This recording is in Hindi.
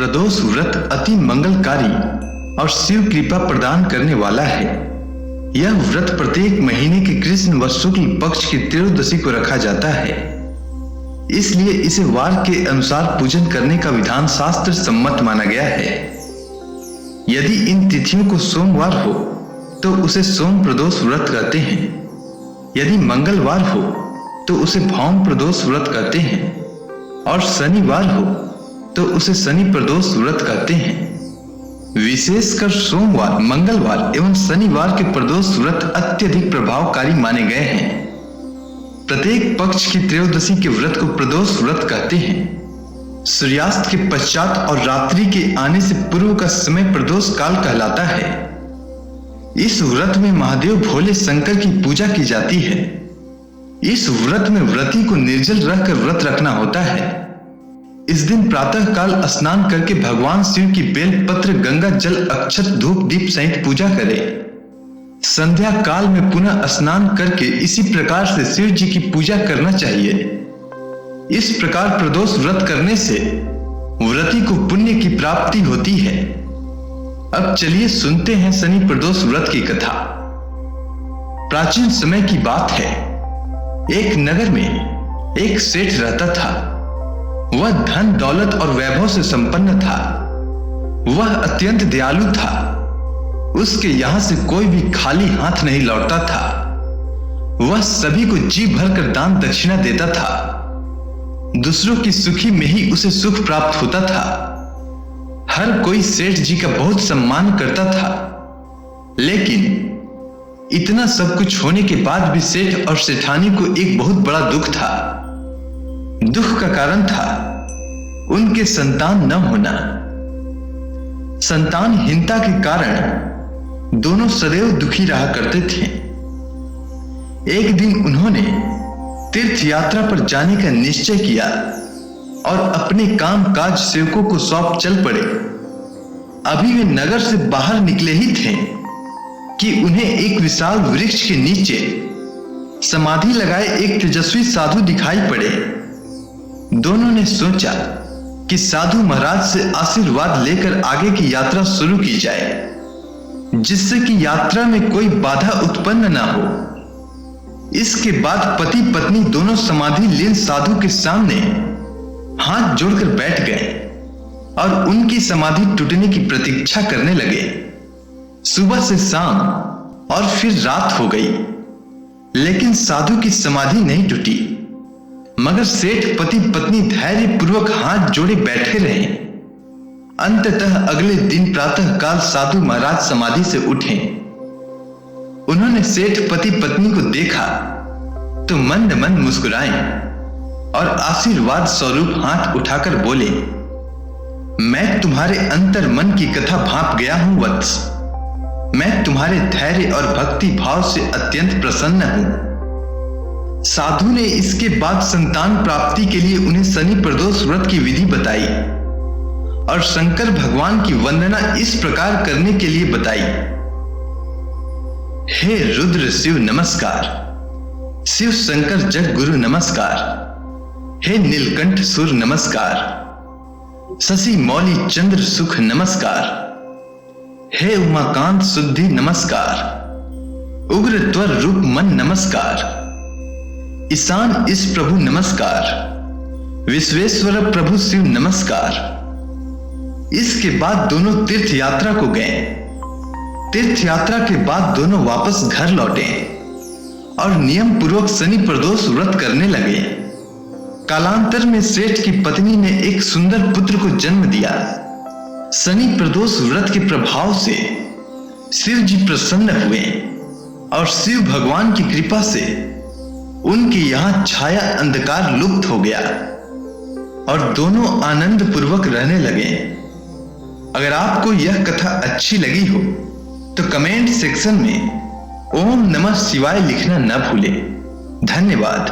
प्रदोष व्रत अति मंगलकारी और शिव कृपा प्रदान करने वाला है। यह व्रत प्रत्येक महीने के कृष्ण व शुक्ल पक्ष की त्रयोदशी को रखा जाता है, इसलिए इसे वार के अनुसार पूजन करने का विधान शास्त्र सम्मत माना गया है। यदि इन तिथियों को सोमवार हो तो उसे सोम प्रदोष व्रत कहते हैं, यदि मंगलवार हो तो उसे भौम प्रदोष व्रत कहते हैं, और शनिवार हो तो उसे शनि प्रदोष व्रत कहते हैं। विशेषकर सोमवार, मंगलवार एवं शनिवार के प्रदोष व्रत अत्यधिक प्रभावकारी माने गए हैं। प्रत्येक पक्ष की त्रयोदशी के व्रत को प्रदोष व्रत कहते हैं। सूर्यास्त के पश्चात और रात्रि के आने से पूर्व का समय प्रदोष काल कहलाता है। इस व्रत में महादेव भोले शंकर की पूजा की जाती है। इस व्रत में व्रती को निर्जल रहकर व्रत रखना होता है। इस दिन प्रातः काल स्नान करके भगवान शिव की बेल पत्र, गंगा जल, अक्षत, धूप दीप सहित पूजा करें। संध्या काल में पुनः स्नान करके इसी प्रकार से शिव जी की पूजा करना चाहिए। इस प्रकार प्रदोष व्रत करने से व्रती को पुण्य की प्राप्ति होती है। अब चलिए सुनते हैं शनि प्रदोष व्रत की कथा। प्राचीन समय की बात है। एक नगर में एक सेठ रहता था। वह धन, दौलत और वैभव से संपन्न था। वह अत्यंत दयालु था। उसके यहां से कोई भी खाली हाथ नहीं लौटता था। वह सभी को जी भरकर दान दक्षिणा देता था। दूसरों की सुखी में ही उसे सुख प्राप्त होता था। हर कोई सेठ जी का बहुत सम्मान करता था। लेकिन इतना सब कुछ होने के बाद भी सेठ और सेठानी को एक बहुत बड़ा दुख था। दुख का कारण था उनके संतान न होना। संतानहीनता के कारण दोनों सदैव दुखी रहा करते थे। एक दिन उन्होंने तीर्थ यात्रा पर जाने का निश्चय किया और अपने काम काज सेवकों को सौंप चल पड़े। अभी वे नगर से बाहर निकले ही थे कि उन्हें एक विशाल वृक्ष के नीचे समाधि लगाए एक तेजस्वी साधु दिखाई पड़े। दोनों ने सोचा कि साधु महाराज से आशीर्वाद लेकर आगे की यात्रा शुरू की जाए, जिससे कि यात्रा में कोई बाधा उत्पन्न ना हो। इसके बाद पति पत्नी दोनों समाधि लीन साधु के सामने हाथ जोड़कर बैठ गए और उनकी समाधि टूटने की प्रतीक्षा करने लगे। सुबह से शाम और फिर रात हो गई, लेकिन साधु की समाधि नहीं टूटी। मगर सेठ पति पत्नी धैर्य पूर्वक हाथ जोड़े बैठे रहे। अंततः अगले दिन प्रातः काल साधु महाराज समाधि से उठे। उन्होंने सेठ पति पत्नी को देखा तो मंद मंद मुस्कुराए और आशीर्वाद स्वरूप हाथ उठाकर बोले, मैं तुम्हारे अंतर मन की कथा भांप गया हूं वत्स। मैं तुम्हारे धैर्य और भक्ति भाव से अत्यंत प्रसन्न हूं। साधु ने इसके बाद संतान प्राप्ति के लिए उन्हें शनि प्रदोष व्रत की विधि बताई और शंकर भगवान की वंदना इस प्रकार करने के लिए बताई। हे रुद्र शिव नमस्कार, शिव शंकर जग गुरु नमस्कार, हे नीलकंठ सुर नमस्कार, शशि मौली चंद्र सुख नमस्कार, हे उमाकांत शुद्धि नमस्कार, उग्र त्वर रूप मन नमस्कार, ईशान इस प्रभु नमस्कार, विश्वेश्वर प्रभु शिव नमस्कार। इसके बाद दोनों तीर्थ यात्रा को गए। तीर्थ यात्रा के बाद दोनों वापस घर लौटे और नियम पूर्वक शनि प्रदोष व्रत करने लगे। कालांतर में सेठ की पत्नी ने एक सुंदर पुत्र को जन्म दिया। शनि प्रदोष व्रत के प्रभाव से शिव जी प्रसन्न हुए और शिव भगवान की कृपा से उनके यहां छाया अंधकार लुप्त हो गया और दोनों आनंद पूर्वक रहने लगे। अगर आपको यह कथा अच्छी लगी हो तो कमेंट सेक्शन में ओम नमः शिवाय लिखना न भूलें। धन्यवाद।